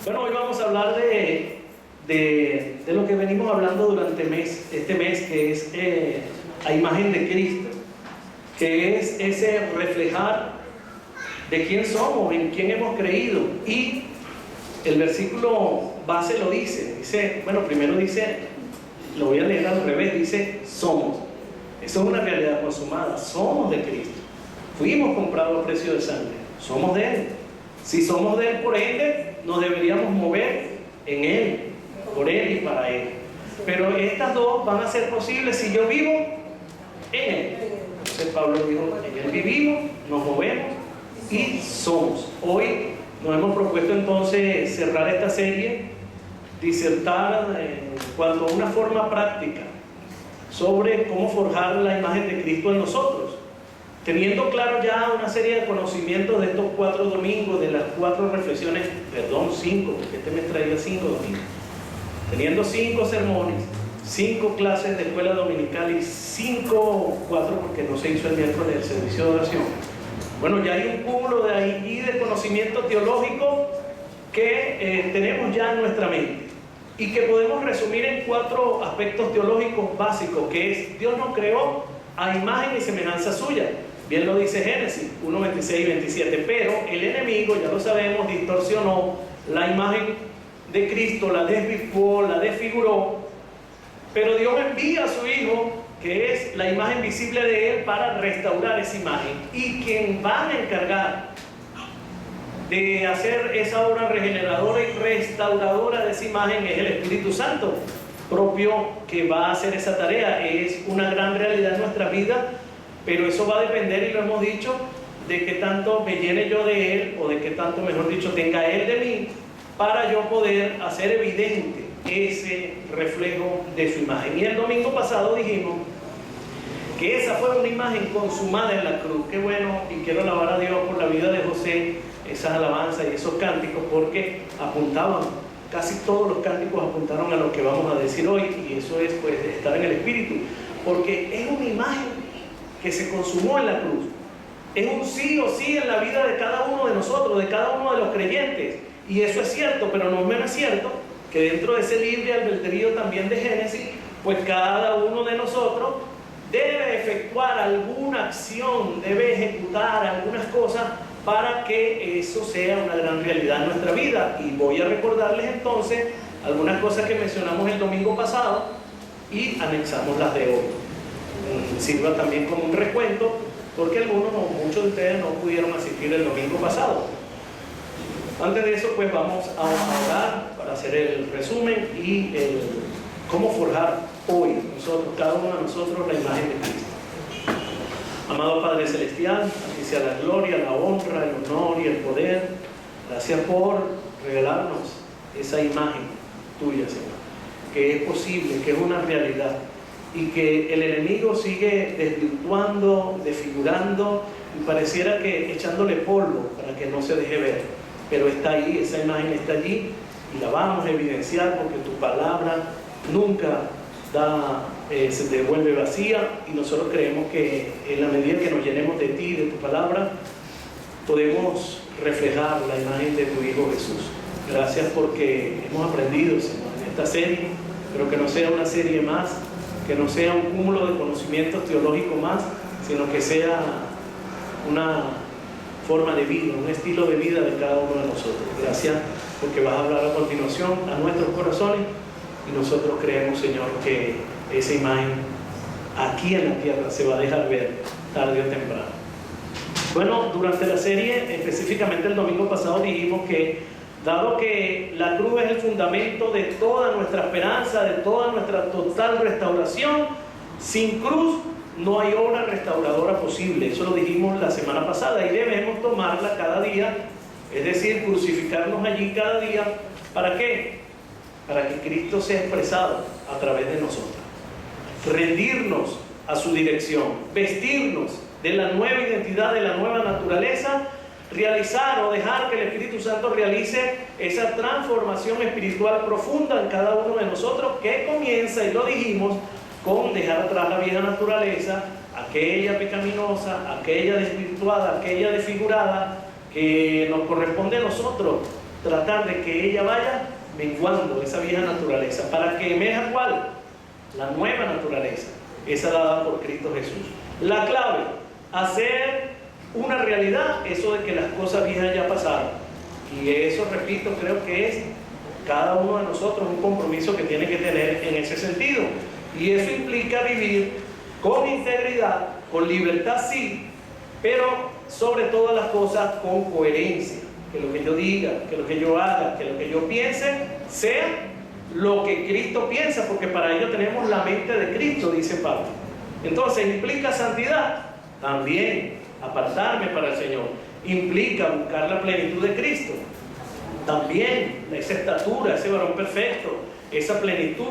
Bueno, hoy vamos a hablar de lo que venimos hablando durante este mes, que es a imagen de Cristo, que es ese reflejar de quién somos, en quién hemos creído. Y el versículo base lo dice, bueno, primero dice, lo voy a leer al revés, dice somos. Eso es una realidad consumada, somos de Cristo, fuimos comprados a precio de sangre, somos de Él. Si somos de Él, por ende, nos deberíamos mover en Él, por Él y para Él. Pero estas dos van a ser posibles si yo vivo en Él. Entonces Pablo dijo, en Él vivimos, nos movemos y somos. Hoy nos hemos propuesto entonces cerrar esta serie, disertar en cuanto a una forma práctica sobre cómo forjar la imagen de Cristo en nosotros, teniendo claro ya una serie de conocimientos de estos 4 domingos, de las 4 reflexiones, 5, porque este mes traía 5 domingos, teniendo 5 sermones, 5 clases de escuela dominical y 4 porque no se hizo el miércoles del servicio de oración. Bueno, ya hay un cúmulo de ahí y de conocimiento teológico que tenemos ya en nuestra mente y que podemos resumir en 4 aspectos teológicos básicos, que es: Dios nos creó a imagen y semejanza suya. Bien lo dice Génesis 1, 26 y 27, pero el enemigo, ya lo sabemos, distorsionó la imagen de Cristo, la desvirtuó, la desfiguró, pero Dios envía a su Hijo, que es la imagen visible de Él, para restaurar esa imagen. Y quien va a encargar de hacer esa obra regeneradora y restauradora de esa imagen es el Espíritu Santo propio, que va a hacer esa tarea. Es una gran realidad en nuestra vida, pero eso va a depender, y lo hemos dicho, de qué tanto me llene yo de Él, o de qué tanto, mejor dicho, tenga Él de mí, para yo poder hacer evidente ese reflejo de su imagen. Y el domingo pasado dijimos que esa fue una imagen consumada en la cruz. Qué bueno, y quiero alabar a Dios por la vida de José, esas alabanzas y esos cánticos, porque apuntaban, casi todos los cánticos apuntaron a lo que vamos a decir hoy, y eso es pues estar en el Espíritu, porque es una imagen que se consumó en la cruz. Es un sí o sí en la vida de cada uno de nosotros, de cada uno de los creyentes, y eso es cierto, pero no es menos cierto que dentro de ese libre albedrío también de Génesis, pues cada uno de nosotros debe efectuar alguna acción, debe ejecutar algunas cosas para que eso sea una gran realidad en nuestra vida. Y voy a recordarles entonces algunas cosas que mencionamos el domingo pasado y anexamos las de hoy. Sirva también como un recuento, porque muchos de ustedes no pudieron asistir el domingo pasado. Antes de eso, pues vamos a orar para hacer el resumen y cómo forjar hoy nosotros, cada uno de nosotros, la imagen de Cristo. Amado Padre Celestial, a ti sea la gloria, la honra, el honor y el poder. Gracias por regalarnos esa imagen tuya, Señor, que es posible, que es una realidad, y que el enemigo sigue desvirtuando, desfigurando, y pareciera que echándole polvo para que no se deje ver, pero está ahí, esa imagen está allí, y la vamos a evidenciar, porque tu palabra nunca se devuelve vacía, y nosotros creemos que en la medida que nos llenemos de ti, de tu palabra, podemos reflejar la imagen de tu Hijo Jesús. Gracias porque hemos aprendido, Señor, en esta serie, pero que no sea una serie más, que no sea un cúmulo de conocimientos teológicos más, sino que sea una forma de vida, un estilo de vida de cada uno de nosotros. Gracias porque vas a hablar a continuación a nuestros corazones, y nosotros creemos, Señor, que esa imagen aquí en la tierra se va a dejar ver tarde o temprano. Bueno, durante la serie, específicamente el domingo pasado, dijimos que dado que la cruz es el fundamento de toda nuestra esperanza, de toda nuestra total restauración, sin cruz no hay obra restauradora posible. Eso lo dijimos la semana pasada, y debemos tomarla cada día, es decir, crucificarnos allí cada día. ¿Para qué? Para que Cristo sea expresado a través de nosotros, rendirnos a su dirección, vestirnos de la nueva identidad, de la nueva naturaleza, realizar o dejar que el Espíritu Santo realice esa transformación espiritual profunda en cada uno de nosotros, que comienza, y lo dijimos, con dejar atrás la vieja naturaleza, aquella pecaminosa, aquella desvirtuada, aquella desfigurada, que nos corresponde a nosotros tratar de que ella vaya menguando esa vieja naturaleza, para que emerja ¿cuál? La nueva naturaleza, esa dada por Cristo Jesús. La clave, hacer una realidad eso de que las cosas viejas ya pasaron. Y eso, repito, creo que es cada uno de nosotros un compromiso que tiene que tener en ese sentido. Y eso implica vivir con integridad, con libertad sí, pero sobre todas las cosas con coherencia. Que lo que yo diga, que lo que yo haga, que lo que yo piense sea lo que Cristo piensa, porque para ello tenemos la mente de Cristo, dice Pablo. Entonces, ¿implica santidad? También. Apartarme para el Señor. ¿Implica buscar la plenitud de Cristo? También. Esa estatura, ese varón perfecto, esa plenitud,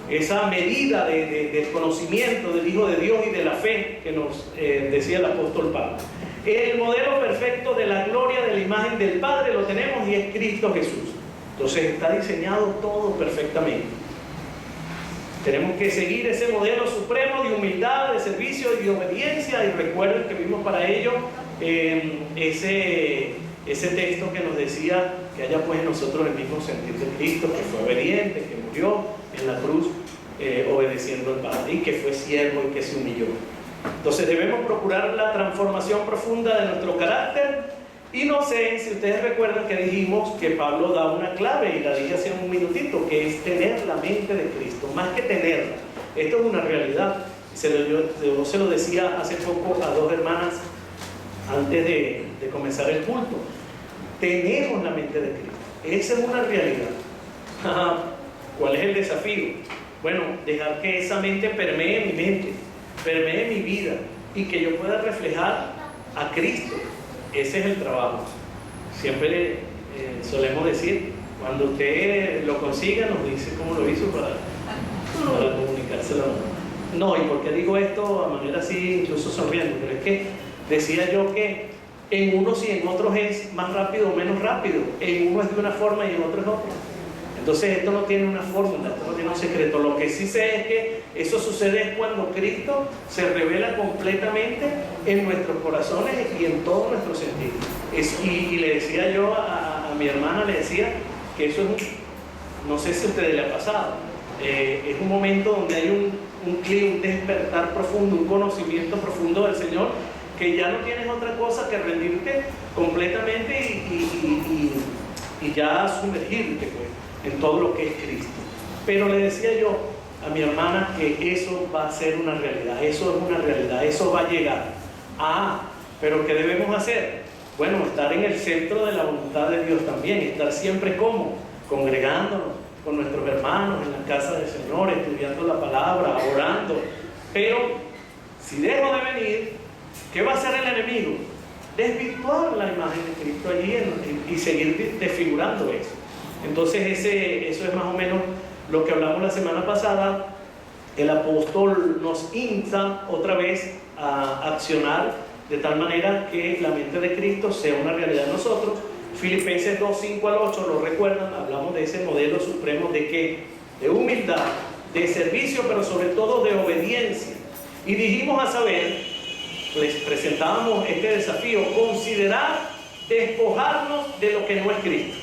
esa medida del conocimiento del Hijo de Dios y de la fe que nos decía el apóstol Pablo. El modelo perfecto de la gloria de la imagen del Padre lo tenemos y es Cristo Jesús. Entonces está diseñado todo perfectamente. Tenemos que seguir ese modelo supremo de humildad, de servicio y de obediencia. Y recuerden que vimos para ello ese texto que nos decía que haya pues en nosotros el mismo sentir de Cristo, que fue obediente, que murió en la cruz obedeciendo al Padre y que fue siervo y que se humilló. Entonces debemos procurar la transformación profunda de nuestro carácter. Y no sé si ustedes recuerdan que dijimos que Pablo da una clave, y la dije hace un minutito, que es tener la mente de Cristo, más que tenerla. Esto es una realidad. Yo se lo decía hace poco a dos hermanas antes de comenzar el culto. Tenemos la mente de Cristo. Esa es una realidad. ¿Cuál es el desafío? Bueno, dejar que esa mente permee mi mente, permee mi vida, y que yo pueda reflejar a Cristo. Ese es el trabajo. Siempre solemos decir, cuando usted lo consiga, nos dice cómo lo hizo para comunicárselo. No, ¿y por qué digo esto a manera así, incluso sonriendo? Pero es que decía yo que en unos y en otros es más rápido o menos rápido. En uno es de una forma y en otro es otra. Entonces esto no tiene una fórmula, esto no tiene un secreto. Lo que sí sé es que eso sucede cuando Cristo se revela completamente en nuestros corazones y en todos nuestros sentidos. Y le decía yo a mi hermana, le decía que eso es no sé si a ustedes le ha pasado, es un momento donde hay un clima, un despertar profundo, un conocimiento profundo del Señor, que ya no tienes otra cosa que rendirte completamente y ya sumergirte pues, en todo lo que es Cristo. Pero le decía yo a mi hermana que eso va a ser una realidad, eso es una realidad, eso va a llegar. Pero ¿qué debemos hacer? Bueno, estar en el centro de la voluntad de Dios también, estar siempre como congregándonos con nuestros hermanos en la casa del Señor, estudiando la palabra, orando. Pero si dejo de venir, ¿qué va a hacer el enemigo? Desvirtuar la imagen de Cristo allí y seguir desfigurando eso. Entonces eso es más o menos lo que hablamos la semana pasada. El apóstol nos insta otra vez a accionar de tal manera que la mente de Cristo sea una realidad en nosotros. Filipenses 2, 5 al 8, lo recuerdan, hablamos de ese modelo supremo de qué, de humildad, de servicio, pero sobre todo de obediencia. Y dijimos a saber, les presentábamos este desafío, considerar despojarnos de lo que no es Cristo.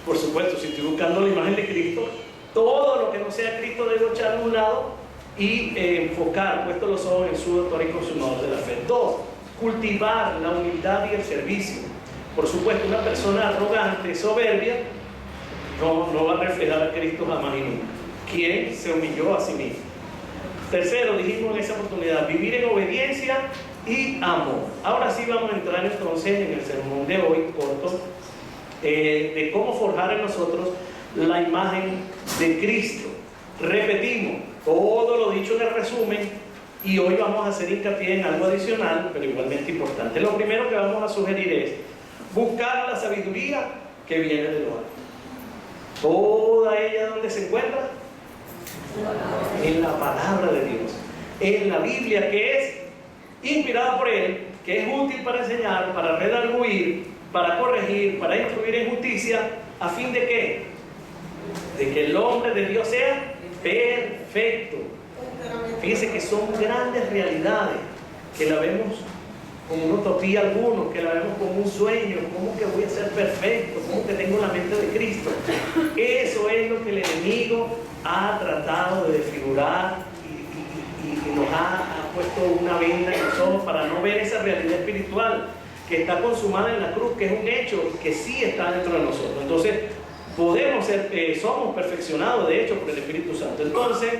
Por supuesto, si estoy buscando la imagen de Cristo, todo lo que no sea Cristo debo echarlo a un lado y enfocar, puesto los ojos en su autor y consumador de la fe. 2, cultivar la humildad y el servicio. Por supuesto, una persona arrogante, soberbia, no va a reflejar a Cristo jamás y nunca. ¿Quién se humilló a sí mismo? Tercero, dijimos en esa oportunidad, vivir en obediencia y amor. Ahora sí vamos a entrar entonces en el sermón de hoy, corto, de cómo forjar en nosotros la imagen de Cristo. Repetimos todo lo dicho en el resumen y hoy vamos a hacer hincapié en algo adicional, pero igualmente importante. Lo primero que vamos a sugerir es buscar la sabiduría que viene de lo alto. Toda ella, ¿dónde se encuentra? En la palabra de Dios, en la Biblia, que es inspirada por Él, que es útil para enseñar, para redarguir, para corregir, para instruir en justicia, ¿a fin de qué? De que el hombre de Dios sea perfecto. Fíjense que son grandes realidades que la vemos como una utopía algunos, que la vemos como un sueño, como que voy a ser perfecto, como que tengo la mente de Cristo. Eso es lo que el enemigo ha tratado de desfigurar y nos ha puesto una venda en los ojos para no ver esa realidad espiritual que está consumada en la cruz, que es un hecho que sí está dentro de nosotros. Entonces, podemos ser, somos perfeccionados de hecho por el Espíritu Santo. Entonces,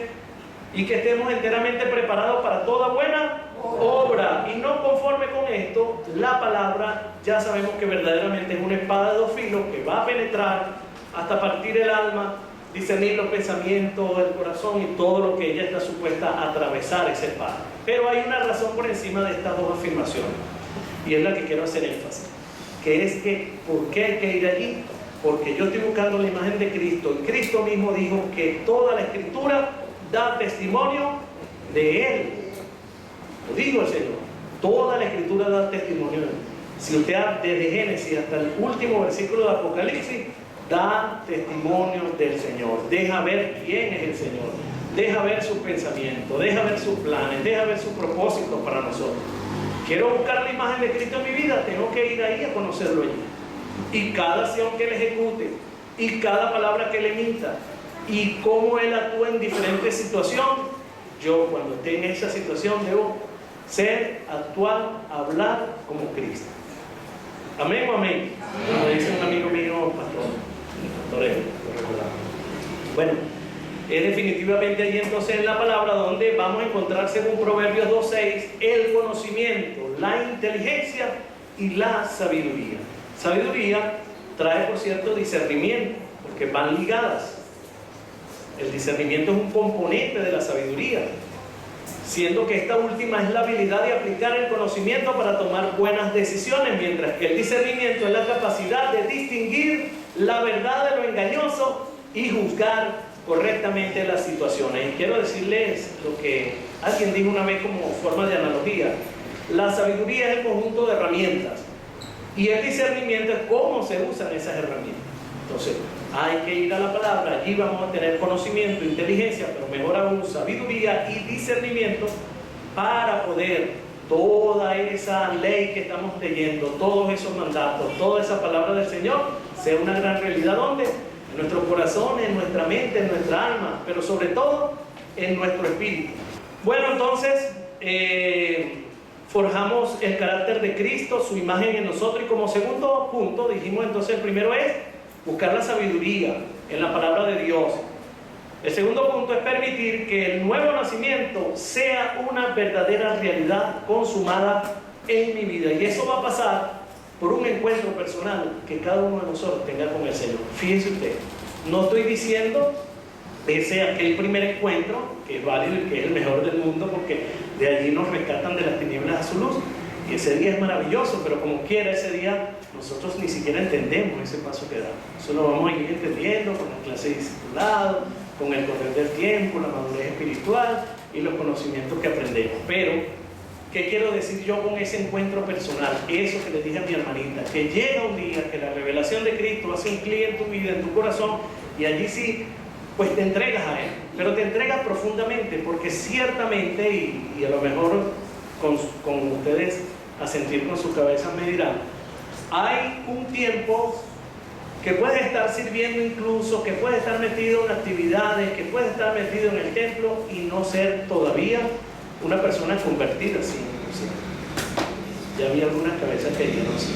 y que estemos enteramente preparados para toda buena obra. Y no conforme con esto, la palabra ya sabemos que verdaderamente es una espada de dos filos que va a penetrar hasta partir el alma, discernir los pensamientos del corazón y todo lo que ella está supuesta a atravesar esa espada. Pero hay una razón por encima de estas dos afirmaciones, y es la que quiero hacer énfasis, que es que, ¿por qué hay que ir allí? Porque yo estoy buscando la imagen de Cristo, y Cristo mismo dijo que toda la Escritura da testimonio de Él. Lo digo el Señor, toda la Escritura da testimonio de Él. Si usted desde Génesis hasta el último versículo de Apocalipsis, da testimonio del Señor, deja ver quién es el Señor, deja ver sus pensamientos, deja ver sus planes, deja ver sus propósitos para nosotros. Quiero buscar la imagen de Cristo en mi vida, tengo que ir ahí a conocerlo allí. Y cada acción que Él ejecute, y cada palabra que Él emita, y cómo Él actúa en diferentes situaciones, yo cuando esté en esa situación debo ser, actuar, hablar como Cristo. Amén o amén. Como dice un amigo mío, pastor Evo, lo recordamos. Bueno, es definitivamente allí entonces en la palabra donde vamos a encontrar, según Proverbios 2:6, el conocimiento, la inteligencia y la sabiduría. Sabiduría trae, por cierto, discernimiento, porque van ligadas. El discernimiento es un componente de la sabiduría, siendo que esta última es la habilidad de aplicar el conocimiento para tomar buenas decisiones, mientras que el discernimiento es la capacidad de distinguir la verdad de lo engañoso y juzgar correctamente las situaciones. Y quiero decirles lo que alguien dijo una vez como forma de analogía: la sabiduría es el conjunto de herramientas y el discernimiento es cómo se usan esas herramientas. Entonces, hay que ir a la palabra, allí vamos a tener conocimiento, inteligencia, pero mejor aún sabiduría y discernimiento para poder toda esa ley que estamos leyendo, todos esos mandatos, toda esa palabra del Señor, sea una gran realidad. ¿Dónde? En nuestro corazón, en nuestra mente, en nuestra alma, pero sobre todo en nuestro espíritu. Bueno, entonces, forjamos el carácter de Cristo, su imagen en nosotros, y como segundo punto dijimos entonces, el primero es buscar la sabiduría en la palabra de Dios. El segundo punto es permitir que el nuevo nacimiento sea una verdadera realidad consumada en mi vida, y eso va a pasar por un encuentro personal que cada uno de nosotros tenga con el Señor. Fíjense usted, no estoy diciendo ese aquel primer encuentro que es válido y que es el mejor del mundo, porque de allí nos rescatan de las tinieblas a su luz, y ese día es maravilloso, pero como quiera ese día nosotros ni siquiera entendemos ese paso que da. Eso lo vamos a ir entendiendo con la clase de discipulado, con el correr del tiempo, la madurez espiritual y los conocimientos que aprendemos. Pero, ¿qué quiero decir yo con ese encuentro personal? Eso que le dije a mi hermanita, que llega un día que la revelación de Cristo hace un clic en tu vida, en tu corazón, y allí sí, pues te entregas a Él, pero te entregas profundamente, porque ciertamente, y a lo mejor con ustedes a sentir con sus cabezas me dirán, hay un tiempo que puede estar sirviendo incluso, que puede estar metido en actividades, que puede estar metido en el templo y no ser todavía una persona convertida, sí. Ya había algunas cabezas que dijeron sí.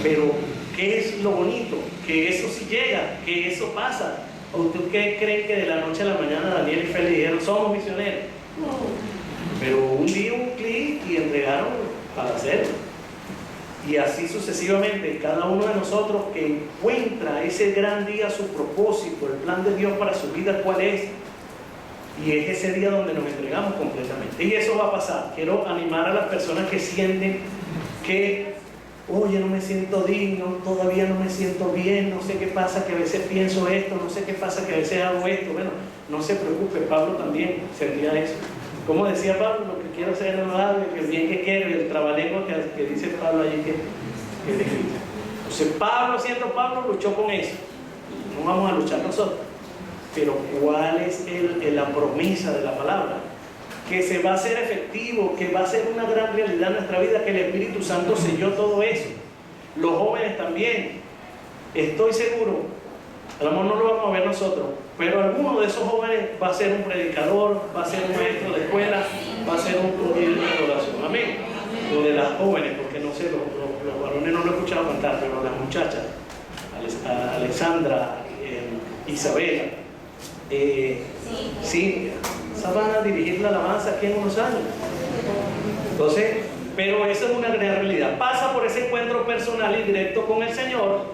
Pero, ¿qué es lo bonito? Que eso sí llega, que eso pasa. ¿O usted qué cree que de la noche a la mañana Daniel y Félix dijeron, somos misioneros? No. Pero un día un clic y entregaron para hacerlo. Y así sucesivamente, cada uno de nosotros que encuentra ese gran día su propósito, el plan de Dios para su vida, ¿cuál es? Y es ese día donde nos entregamos completamente. Y eso va a pasar. Quiero animar a las personas que sienten que, oye, no me siento digno, todavía no me siento bien, no sé qué pasa, que a veces pienso esto, no sé qué pasa, que a veces hago esto. Bueno, no se preocupe, Pablo también sentía eso. Como decía Pablo, lo que quiero hacer no lo hago, que el bien que quiero, y el trabalengua que dice Pablo allí que es difícil. Entonces Pablo, siendo Pablo, luchó con eso. No vamos a luchar nosotros. Pero ¿cuál es la promesa de la palabra? que se va a hacer efectivo, que va a ser una gran realidad en nuestra vida, que el Espíritu Santo selló todo eso. Los jóvenes también, estoy seguro, a lo mejor no lo vamos a ver nosotros, pero alguno de esos jóvenes va a ser un predicador, va a ser un maestro de escuela, va a ser un líder de adoración. Amén. Lo de las jóvenes, porque no sé, los varones no lo he escuchado cantar, pero las muchachas, Alexandra, Isabela, sí, esas van a dirigir la alabanza aquí en unos años. Entonces, pero esa es una gran realidad. Pasa por ese encuentro personal y directo con el Señor,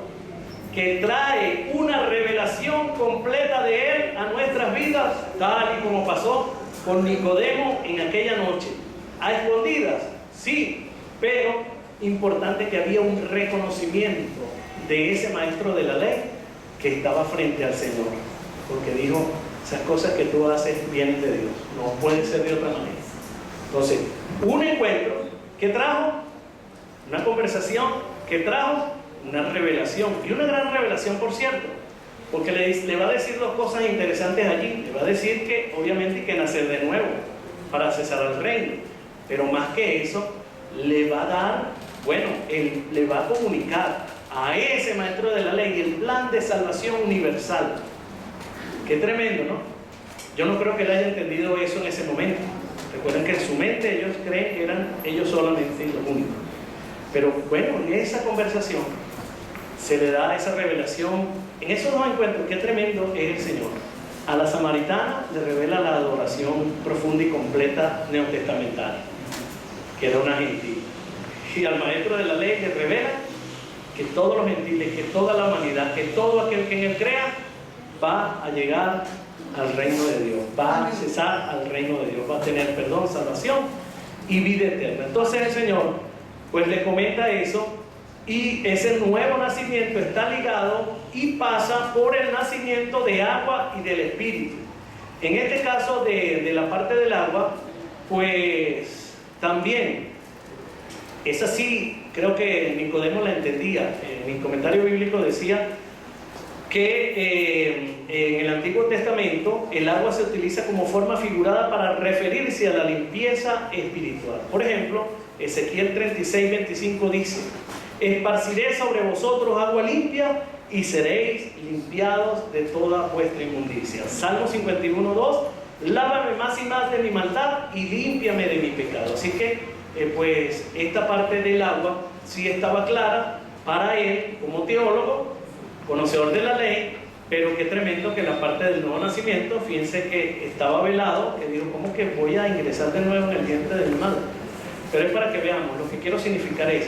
que trae una revelación completa de Él a nuestras vidas, tal y como pasó con Nicodemo en aquella noche. ¿A escondidas? Sí, pero importante que había un reconocimiento de ese maestro de la ley que estaba frente al Señor, porque dijo, esas cosas que tú haces vienen de Dios, no puede ser de otra manera. Entonces, un encuentro que trajo una conversación, que trajo una revelación, y una gran revelación, por cierto, porque le va a decir dos cosas interesantes allí. Le va a decir que obviamente hay que nacer de nuevo para accesar al reino, pero más que eso, le va a dar, bueno, le va a comunicar a ese maestro de la ley el plan de salvación universal. Qué tremendo, ¿no? Yo no creo que él haya entendido eso en ese momento. Recuerden que en su mente ellos creen que eran ellos solamente los únicos. Pero bueno, en esa conversación se le da esa revelación. En esos dos encuentros, qué tremendo es el Señor. A la samaritana le revela la adoración profunda y completa neotestamentaria, que era una gentil. Y al maestro de la ley le revela que todos los gentiles, que toda la humanidad, que todo aquel que en él crea, va a llegar al reino de Dios, va a accesar al reino de Dios, va a tener perdón, salvación y vida eterna. Entonces el Señor pues le comenta eso, y ese nuevo nacimiento está ligado y pasa por el nacimiento de agua y del Espíritu. En este caso de la parte del agua, pues también es así. Creo que Nicodemo la entendía. En mi comentario bíblico decía que en el Antiguo Testamento el agua se utiliza como forma figurada para referirse a la limpieza espiritual. Por ejemplo, Ezequiel 36:25 dice: esparciré sobre vosotros agua limpia y seréis limpiados de toda vuestra inmundicia. Salmo 51:2: lávame más y más de mi maldad y límpiame de mi pecado. Así que pues esta parte del agua sí estaba clara para él como teólogo, conocedor de la ley, pero qué tremendo que la parte del nuevo nacimiento, fíjense que estaba velado, que dijo, ¿cómo que voy a ingresar de nuevo en el vientre de mi madre? Pero es para que veamos, lo que quiero significar es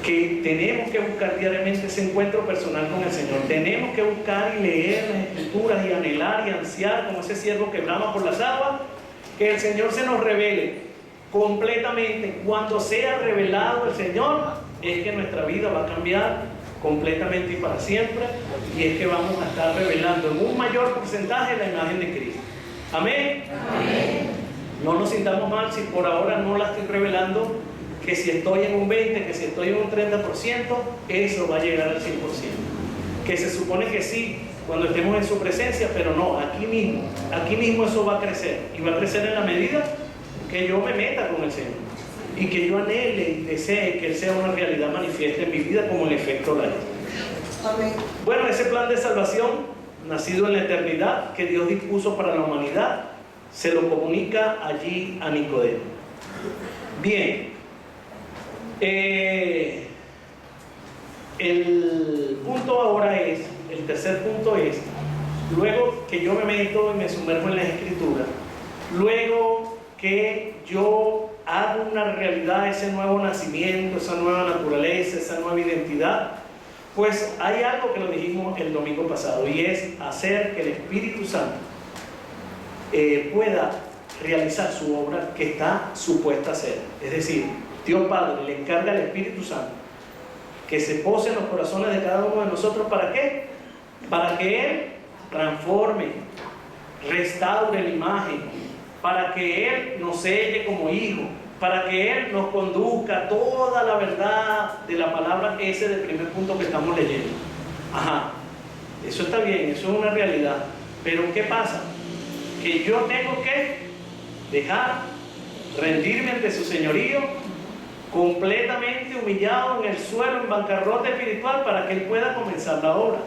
que tenemos que buscar diariamente ese encuentro personal con el Señor. Tenemos que buscar y leer las Escrituras y anhelar y ansiar como ese siervo que brama por las aguas, que el Señor se nos revele completamente. Cuando sea revelado el Señor, es que nuestra vida va a cambiar completamente y para siempre, y es que vamos a estar revelando en un mayor porcentaje la imagen de Cristo. Amén. Amén. No nos sintamos mal si por ahora no la estoy revelando, que si estoy en un 20%, que si estoy en un 30%, eso va a llegar al 100%. Que se supone que sí, cuando estemos en su presencia, pero no, aquí mismo eso va a crecer, y va a crecer en la medida que yo me meta con el Señor, y que yo anhele y desee que Él sea una realidad manifiesta en mi vida como en efecto la es. Amén. Bueno, ese plan de salvación, nacido en la eternidad, que Dios dispuso para la humanidad, se lo comunica allí a Nicodemo. Bien, el punto ahora es, el tercer punto es, luego que yo me meto y me sumerjo en las Escrituras, luego que yo hago una realidad ese nuevo nacimiento, esa nueva naturaleza, esa nueva identidad, pues hay algo que lo dijimos el domingo pasado, y es hacer que el Espíritu Santo pueda realizar su obra que está supuesta a hacer. Es decir, Dios Padre le encarga al Espíritu Santo que se pose en los corazones de cada uno de nosotros. ¿Para qué? Para que Él transforme, restaure la imagen, para que Él nos selle como hijos, para que Él nos conduzca toda la verdad de la palabra, ese del primer punto que estamos leyendo. Ajá, eso está bien, eso es una realidad. Pero ¿qué pasa? Que yo tengo que dejar, rendirme ante su señorío, completamente humillado en el suelo, en bancarrota espiritual, para que Él pueda comenzar la obra.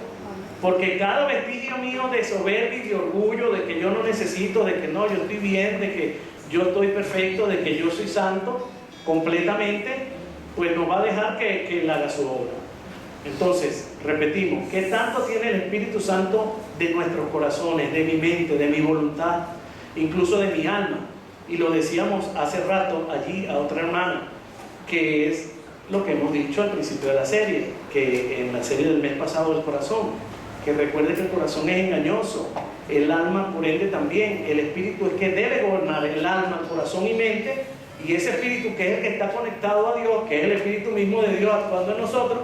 Porque cada vestigio mío de soberbia y de orgullo, de que yo no necesito, de que no, yo estoy bien, de que yo estoy perfecto, de que yo soy santo, completamente, pues nos va a dejar que Él haga su obra. Entonces, repetimos, ¿qué tanto tiene el Espíritu Santo de nuestros corazones, de mi mente, de mi voluntad, incluso de mi alma? Y lo decíamos hace rato allí a otra hermana, que es lo que hemos dicho al principio de la serie, que en la serie del mes pasado del corazón, que recuerde que el corazón es engañoso, el alma por ende también, el espíritu es que debe gobernar el alma, el corazón y mente, y ese espíritu que es el que está conectado a Dios, que es el espíritu mismo de Dios actuando en nosotros,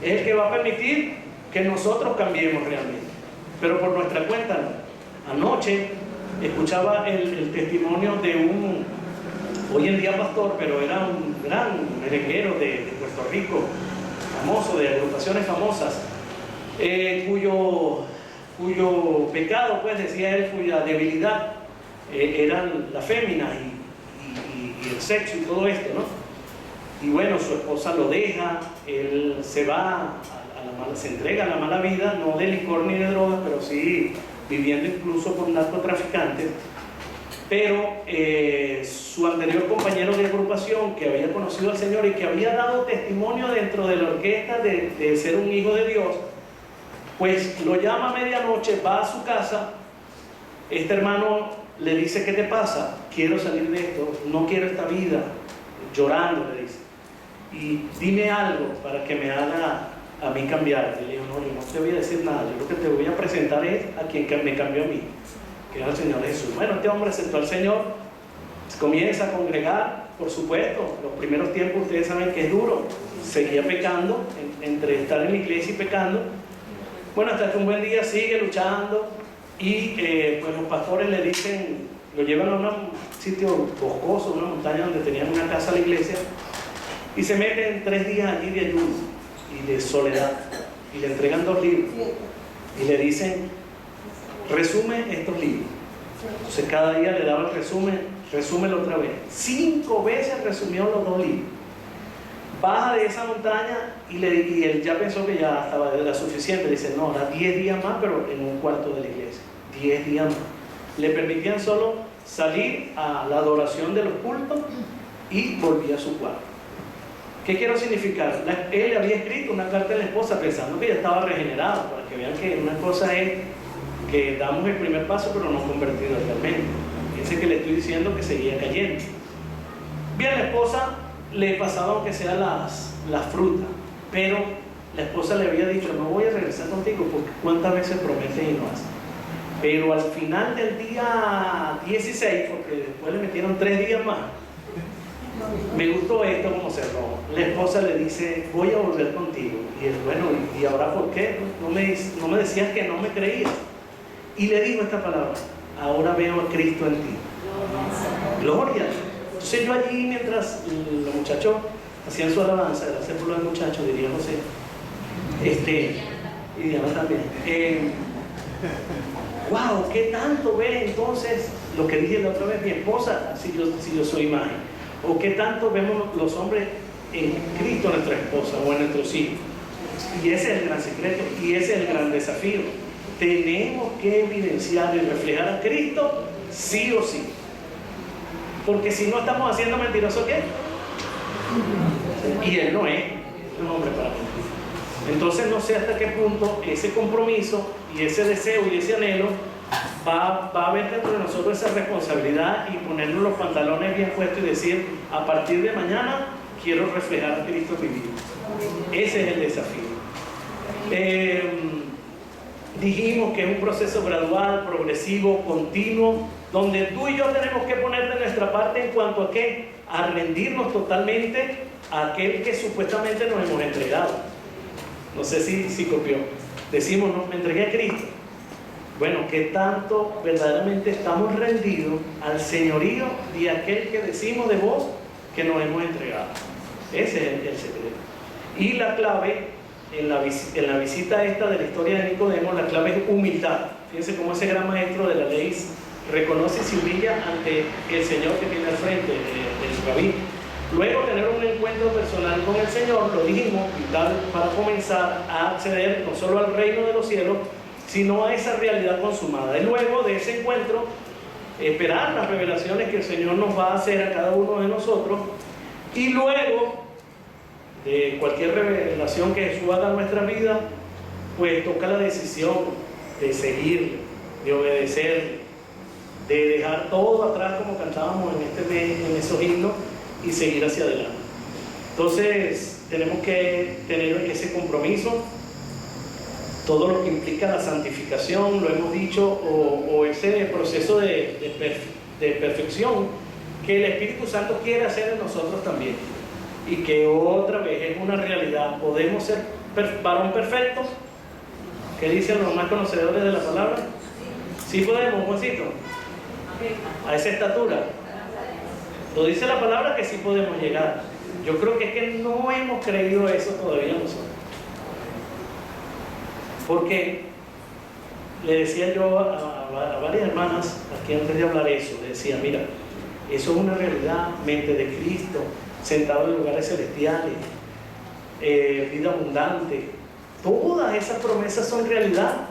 es el que va a permitir que nosotros cambiemos realmente, pero por nuestra cuenta no. Anoche escuchaba el testimonio de un, hoy en día pastor, pero era un gran merenguero de Puerto Rico, famoso, de agrupaciones famosas, cuyo pecado, pues decía él, cuya debilidad eran las féminas y el sexo y todo esto, ¿no? Y bueno, su esposa lo deja, él se va se entrega a la mala vida, no de licor ni de drogas, pero sí viviendo incluso con narcotraficantes. Pero su anterior compañero de agrupación, que había conocido al Señor y que había dado testimonio dentro de la orquesta de ser un hijo de Dios, pues lo llama a medianoche, va a su casa. Este hermano le dice: ¿qué te pasa? Quiero salir de esto, no quiero esta vida. Llorando le dice: y dime algo para que me haga a mí cambiar. Y le digo: no, yo no te voy a decir nada, yo lo que te voy a presentar es a quien me cambió a mí, que es el Señor Jesús. Bueno, este hombre aceptó al Señor, comienza a congregar, por supuesto. Los primeros tiempos ustedes saben que es duro, seguía pecando, entre estar en la iglesia y pecando. Bueno, hasta que un buen día sigue luchando y pues los pastores le dicen, lo llevan a un sitio boscoso, una montaña donde tenían una casa a la iglesia, y se meten 3 días allí de ayuno y de soledad, y le entregan 2 libros y le dicen: resume estos libros. Entonces cada día le daba el resumen, resúmelo otra vez. 5 veces resumió los 2 libros. Baja de esa montaña y él ya pensó que ya era suficiente. Le dice: no, ahora 10 días más, pero en un cuarto de la iglesia. 10 días más. Le permitían solo salir a la adoración de los cultos y volvía a su cuarto. ¿Qué quiero significar? Él había escrito una carta a la esposa pensando que ya estaba regenerado, para que vean que una cosa es que damos el primer paso pero no convertido realmente. Fíjense que le estoy diciendo que seguía cayendo. Bien, la esposa le pasaba aunque sea las frutas, pero la esposa le había dicho: no voy a regresar contigo, porque cuántas veces prometes y no haces. Pero al final del día 16, porque después le metieron 3 días más, me gustó esto como cerró. La esposa le dice: voy a volver contigo. Y él: bueno, ¿y ahora por qué? No me decías que no me creías. Y le digo esta palabra: ahora veo a Cristo en ti. Gloria. Entonces yo allí, mientras los muchachos hacían su alabanza, gracias por los muchachos, diría José, y Diana también, wow, ¿qué tanto ve entonces lo que dije la otra vez mi esposa, si yo soy imagen? ¿O qué tanto vemos los hombres en Cristo, nuestra esposa o en nuestros hijos? Y ese es el gran secreto, y ese es el gran desafío. Tenemos que evidenciar y reflejar a Cristo sí o sí. Porque si no, estamos haciendo mentiroso, ¿qué? Y Él no es un hombre para mentir. Entonces no sé hasta qué punto ese compromiso y ese deseo y ese anhelo va a haber dentro de nosotros esa responsabilidad, y ponernos los pantalones bien puestos y decir: a partir de mañana quiero reflejar a Cristo en mi vida. Ese es el desafío. Dijimos que es un proceso gradual, progresivo, continuo, donde tú y yo tenemos que poner de nuestra parte en cuanto a qué, a rendirnos totalmente a aquel que supuestamente nos hemos entregado. No sé si copió. Decimos: no, me entregué a Cristo. Bueno, ¿qué tanto verdaderamente estamos rendidos al señorío de aquel que decimos de voz que nos hemos entregado? Ese es el secreto. Y la clave en la visita esta de la historia de Nicodemo, la clave es humildad. Fíjense cómo ese gran maestro de la ley reconoce y se humilla ante el Señor que tiene al frente, el rabí. Luego tener un encuentro personal con el Señor, lo dijimos, vital para comenzar a acceder no solo al reino de los cielos, sino a esa realidad consumada. Y luego de ese encuentro, esperar las revelaciones que el Señor nos va a hacer a cada uno de nosotros. Y luego de cualquier revelación que Jesús haga en nuestra vida, pues toca la decisión de seguir, de obedecer, de dejar todo atrás como cantábamos en este mes, en esos himnos, y seguir hacia adelante. Entonces tenemos que tener ese compromiso, todo lo que implica la santificación, lo hemos dicho, o ese proceso de perfección que el Espíritu Santo quiere hacer en nosotros también, y que otra vez es una realidad. Podemos ser varón perfectos, ¿qué dicen los más conocedores de la palabra? Sí podemos, Juancito, a esa estatura. Lo dice la palabra que sí podemos llegar. Yo creo que es que no hemos creído eso todavía nosotros. Porque le decía yo a varias hermanas aquí antes de hablar eso, le decía, mira, eso es una realidad, mente de Cristo, sentado en lugares celestiales, vida abundante, todas esas promesas son realidad.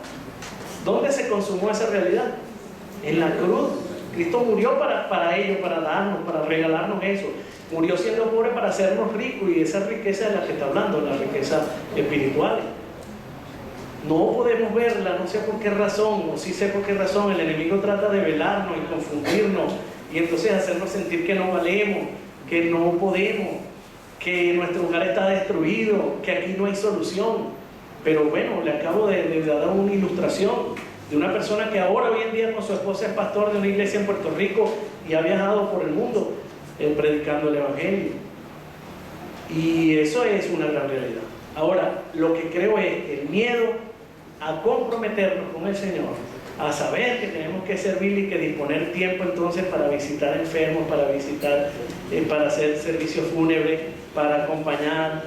¿Dónde se consumó esa realidad? En la cruz. Cristo murió para ello, para darnos, para regalarnos eso. Murió siendo pobre para hacernos ricos, y esa riqueza de la que está hablando, la riqueza espiritual. No podemos verla, no sé por qué razón, o sí sé por qué razón. El enemigo trata de velarnos y confundirnos, y entonces hacernos sentir que no valemos, que no podemos, que nuestro hogar está destruido, que aquí no hay solución. Pero bueno, le acabo de dar una ilustración de una persona que ahora, hoy en día, con su esposa es pastor de una iglesia en Puerto Rico y ha viajado por el mundo predicando el Evangelio. Y eso es una gran realidad. Ahora, lo que creo es que el miedo a comprometernos con el Señor, a saber que tenemos que servirle y que disponer tiempo entonces para visitar enfermos, para hacer servicios fúnebres, para acompañar,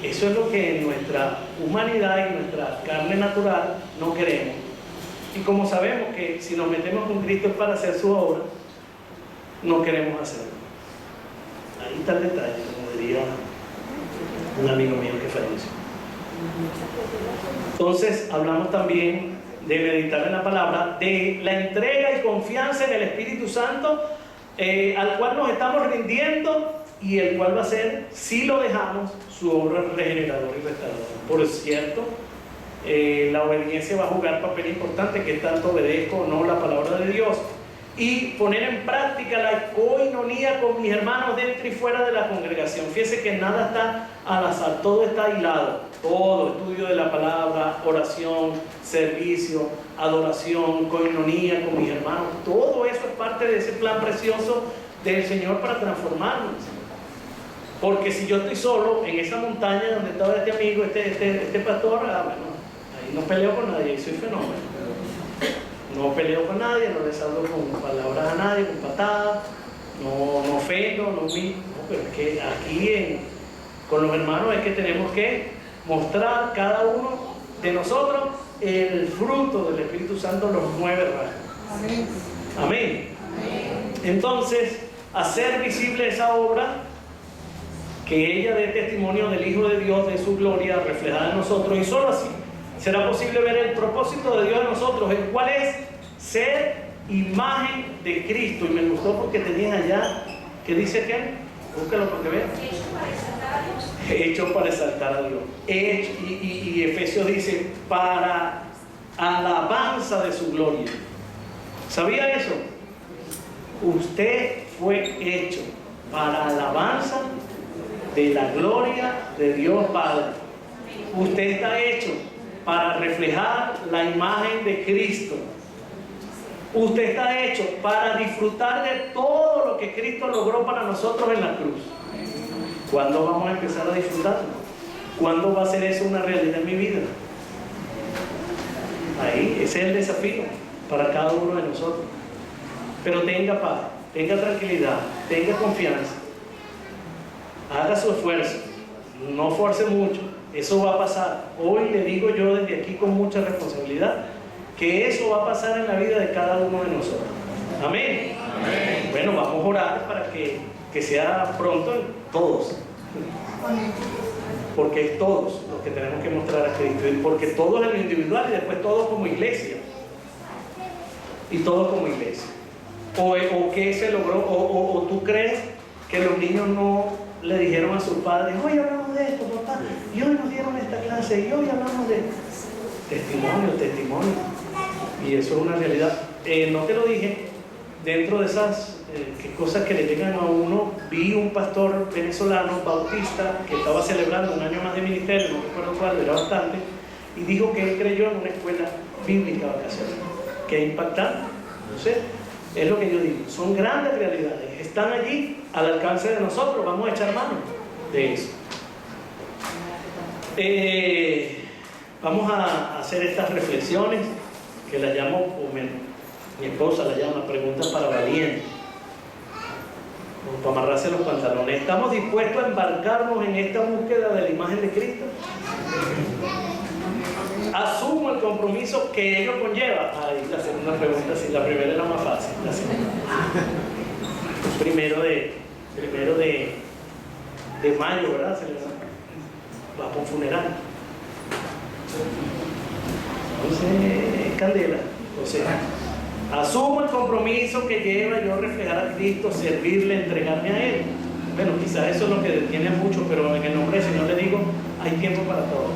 eso es lo que en nuestra humanidad y nuestra carne natural no queremos. Y como sabemos que si nos metemos con Cristo es para hacer su obra, no queremos hacerlo. Ahí está el detalle, como diría un amigo mío que falleció. Entonces hablamos también de meditar en la palabra, de la entrega y confianza en el Espíritu Santo, al cual nos estamos rindiendo, y el cual va a ser, si lo dejamos, su obra regeneradora y restauradora. Por cierto, la obediencia va a jugar papel importante, que tanto obedezco o no la palabra de Dios, y poner en práctica la coinonía con mis hermanos dentro y fuera de la congregación. Fíjense que nada está al azar, todo está hilado, todo, estudio de la palabra, oración, servicio, adoración, coinonía con mis hermanos, todo eso es parte de ese plan precioso del Señor para transformarnos. Porque si yo estoy solo en esa montaña donde estaba este amigo, este pastor, bueno, ahí no peleo con nadie, soy fenómeno. No peleo con nadie, no les hablo con palabras a nadie, con patadas, no ofendo, no humillo. No, pero es que aquí con los hermanos es que tenemos que mostrar cada uno de nosotros el fruto del Espíritu Santo, los 9 rasgos. Amén. Amén. Amén. Entonces, hacer visible esa obra, que ella dé testimonio del Hijo de Dios, de su gloria reflejada en nosotros, y solo así será posible ver el propósito de Dios en nosotros, el cual es ser imagen de Cristo. Y me gustó porque tenían allá, ¿qué dice que? Búscalo para que vean. Hecho para exaltar a Dios. Y Efesios dice, para alabanza de su gloria. ¿Sabía eso? Usted fue hecho para alabanza de la gloria de Dios Padre. Usted está hecho para reflejar la imagen de Cristo. Usted está hecho para disfrutar de todo lo que Cristo logró para nosotros en la cruz. ¿Cuándo vamos a empezar a disfrutarlo? ¿Cuándo va a ser eso una realidad en mi vida? Ahí, ese es el desafío para cada uno de nosotros. Pero tenga paz, tenga tranquilidad, tenga confianza. Haga su esfuerzo, no force mucho, eso va a pasar. Hoy le digo yo desde aquí con mucha responsabilidad que eso va a pasar en la vida de cada uno de nosotros. Amén. Amén. Bueno, vamos a orar para que sea pronto en todos. Porque es todos los que tenemos que mostrar a Cristo. Porque todos en lo individual y después todos como iglesia. Y todos como iglesia. O que se logró, o tú crees que los niños no le dijeron a sus padres: hoy hablamos de esto, papá, y hoy nos dieron esta clase, y hoy hablamos de testimonio. Y eso es una realidad. No te lo dije, dentro de esas cosas que le llegan a uno, vi un pastor venezolano, bautista, que estaba celebrando un año más de ministerio, no recuerdo cuál, era bastante, y dijo que él creyó en una escuela bíblica vacacional. Qué impactante. Entonces, es lo que yo digo, son grandes realidades, están allí al alcance de nosotros, vamos a echar mano de eso. Vamos a hacer estas reflexiones que las llamo, o mi esposa la llama, preguntas para valientes, para amarrarse los pantalones. ¿Estamos dispuestos a embarcarnos en esta búsqueda de la imagen de Cristo? Asumo el compromiso que ello conlleva. Ahí la segunda pregunta, sí, la primera era más fácil. La segunda. Primero de mayo, ¿verdad? Se le va por funeral. Entonces, candela. O sea, asumo el compromiso que lleva yo a reflejar a Cristo, servirle, entregarme a Él. Bueno, quizás eso es lo que detiene mucho, pero en el nombre del Señor le digo, hay tiempo para todo.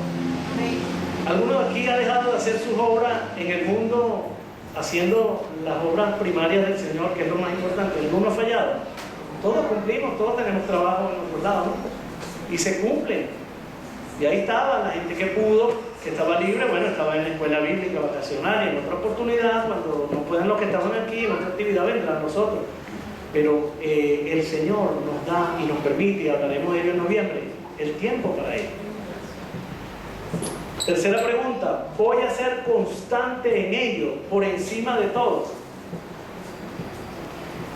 ¿Alguno de aquí ha dejado de hacer sus obras en el mundo haciendo las obras primarias del Señor, que es lo más importante? ¿Alguno ha fallado? Todos cumplimos, todos tenemos trabajo en otro lado, ¿no? Y se cumplen. Y ahí estaba la gente que pudo, que estaba libre, bueno, estaba en la escuela bíblica vacacional, y en otra oportunidad, cuando no puedan los que estaban aquí, en otra actividad vendrán nosotros. Pero el Señor nos da y nos permite, y hablaremos de ello en noviembre, el tiempo para ello. Tercera pregunta, ¿voy a ser constante en ello por encima de todo?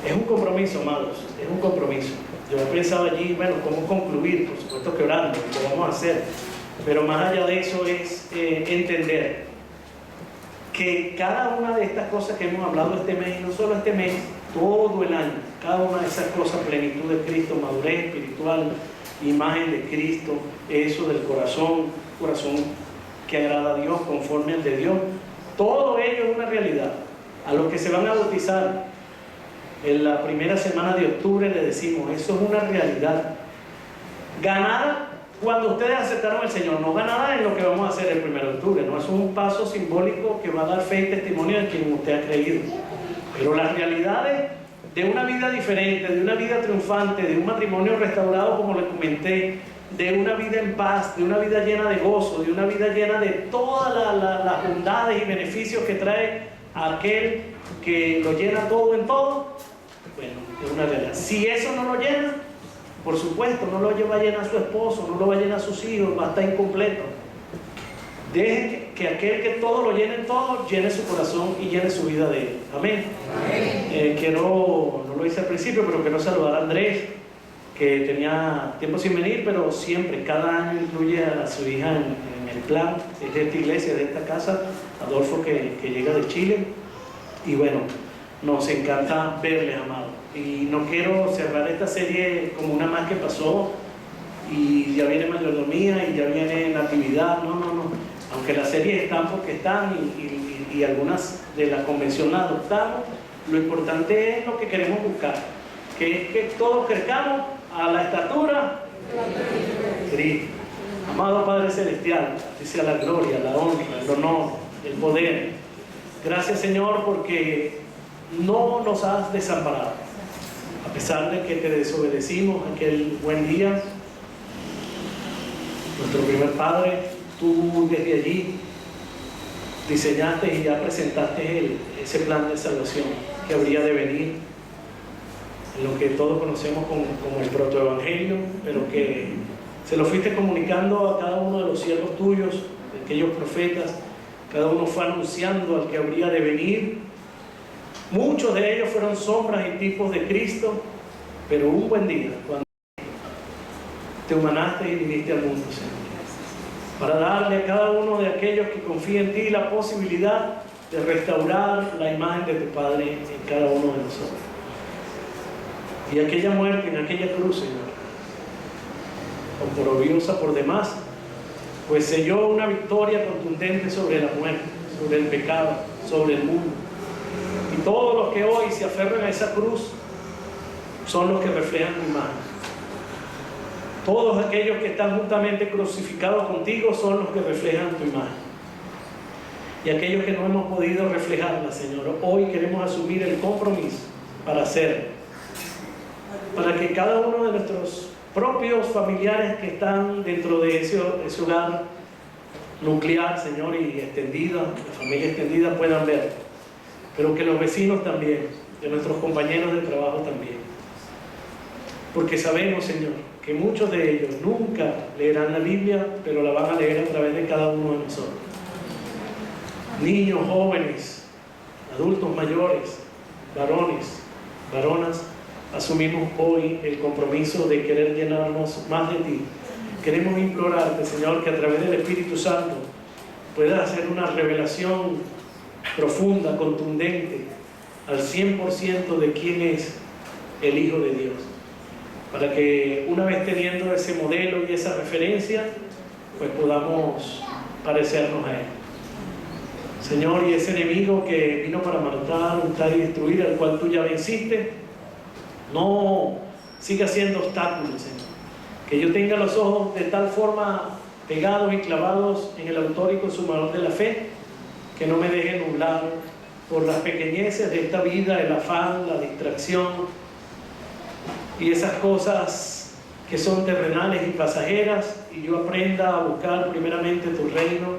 Es un compromiso, amados, es un compromiso. Yo he pensado allí, bueno, cómo concluir, por supuesto que orando, lo vamos a hacer, pero más allá de eso es entender que cada una de estas cosas que hemos hablado este mes, y no solo este mes, todo el año, cada una de esas cosas, plenitud de Cristo, madurez espiritual, imagen de Cristo, eso del corazón que agrada a Dios, conforme al de Dios, todo ello es una realidad. A los que se van a bautizar en la primera semana de octubre le decimos, eso es una realidad. Ganada cuando ustedes aceptaron al Señor, no ganada en lo que vamos a hacer el 1 de octubre, no, eso es un paso simbólico que va a dar fe y testimonio de quien usted ha creído. Pero las realidades de una vida diferente, de una vida triunfante, de un matrimonio restaurado, como les comenté, de una vida en paz, de una vida llena de gozo, de una vida llena de todas las bondades y beneficios que trae aquel que lo llena todo en todo, bueno, es una realidad. Si eso no lo llena, por supuesto, no lo va a llenar su esposo, no lo va a llenar sus hijos, va a estar incompleto. Dejen que aquel que todo lo llene en todo, llene su corazón y llene su vida de él. Amén. No lo hice al principio, pero quiero saludar a Andrés, que tenía tiempo sin venir, pero siempre, cada año incluye a su hija en el plan. Es de esta iglesia, de esta casa, Adolfo, que llega de Chile. Y bueno, nos encanta verle, amado. Y no quiero cerrar esta serie como una más que pasó y ya viene mayordomía y ya viene natividad. No. Aunque las series están porque están y algunas de la convención las adoptamos, lo importante es lo que queremos buscar, que es que todos crezcamos a la estatura de Cristo. Amado Padre Celestial, a ti sea la gloria, la honra, el honor, el poder. Gracias, Señor, porque no nos has desamparado. A pesar de que te desobedecimos aquel buen día, nuestro primer Padre, tú desde allí diseñaste y ya presentaste ese plan de salvación que habría de venir, en lo que todos conocemos como el protoevangelio, pero que se lo fuiste comunicando a cada uno de los siervos tuyos, de aquellos profetas. Cada uno fue anunciando al que habría de venir. Muchos de ellos fueron sombras y tipos de Cristo, pero un buen día, cuando te humanaste y viniste al mundo, Señor, para darle a cada uno de aquellos que confían en ti la posibilidad de restaurar la imagen de tu Padre en cada uno de nosotros. Y aquella muerte en aquella cruz, Señor, oprobiosa por demás, pues selló una victoria contundente sobre la muerte, sobre el pecado, sobre el mundo. Y todos los que hoy se aferran a esa cruz son los que reflejan tu imagen. Todos aquellos que están juntamente crucificados contigo son los que reflejan tu imagen. Y aquellos que no hemos podido reflejarla, Señor, hoy queremos asumir el compromiso para hacerlo. Para que cada uno de nuestros propios familiares que están dentro de ese hogar nuclear, Señor, y extendida, la familia extendida, puedan ver. Pero que los vecinos también, que nuestros compañeros de trabajo también. Porque sabemos, Señor, que muchos de ellos nunca leerán la Biblia, pero la van a leer a través de cada uno de nosotros. Niños, jóvenes, adultos mayores, varones, varonas, asumimos hoy el compromiso de querer llenarnos más de ti. Queremos implorarte, Señor, que a través del Espíritu Santo puedas hacer una revelación profunda, contundente, al 100% de quién es el Hijo de Dios. Para que una vez teniendo ese modelo y esa referencia, pues podamos parecernos a Él. Señor, y ese enemigo que vino para matar, hurtar y destruir, al cual tú ya venciste, no siga siendo obstáculo, Señor. Que yo tenga los ojos de tal forma pegados y clavados en el autor y consumador de la fe, que no me deje nublar por las pequeñeces de esta vida, el afán, la distracción y esas cosas que son terrenales y pasajeras, y yo aprenda a buscar primeramente tu reino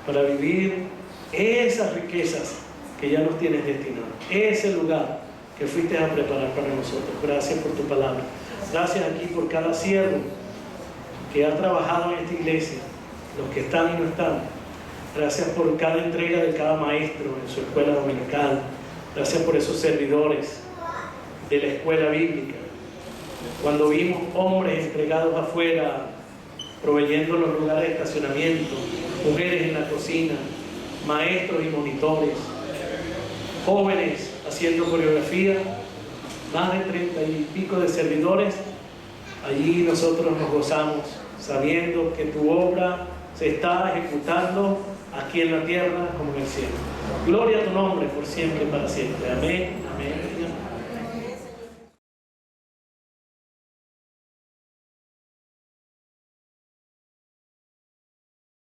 para vivir esas riquezas que ya nos tienes destinado, ese lugar que fuiste a preparar para nosotros. Gracias por tu palabra. Gracias aquí por cada siervo que ha trabajado en esta iglesia, los que están y no están. Gracias por cada entrega de cada maestro en su escuela dominical. Gracias por esos servidores de la escuela bíblica. Cuando vimos hombres entregados afuera, proveyendo los lugares de estacionamiento, mujeres en la cocina, maestros y monitores, jóvenes haciendo coreografía, más de 30 y pico de servidores, allí nosotros nos gozamos sabiendo que tu obra se está ejecutando aquí en la tierra como en el cielo. Gloria a tu nombre por siempre y para siempre. Amén, amén.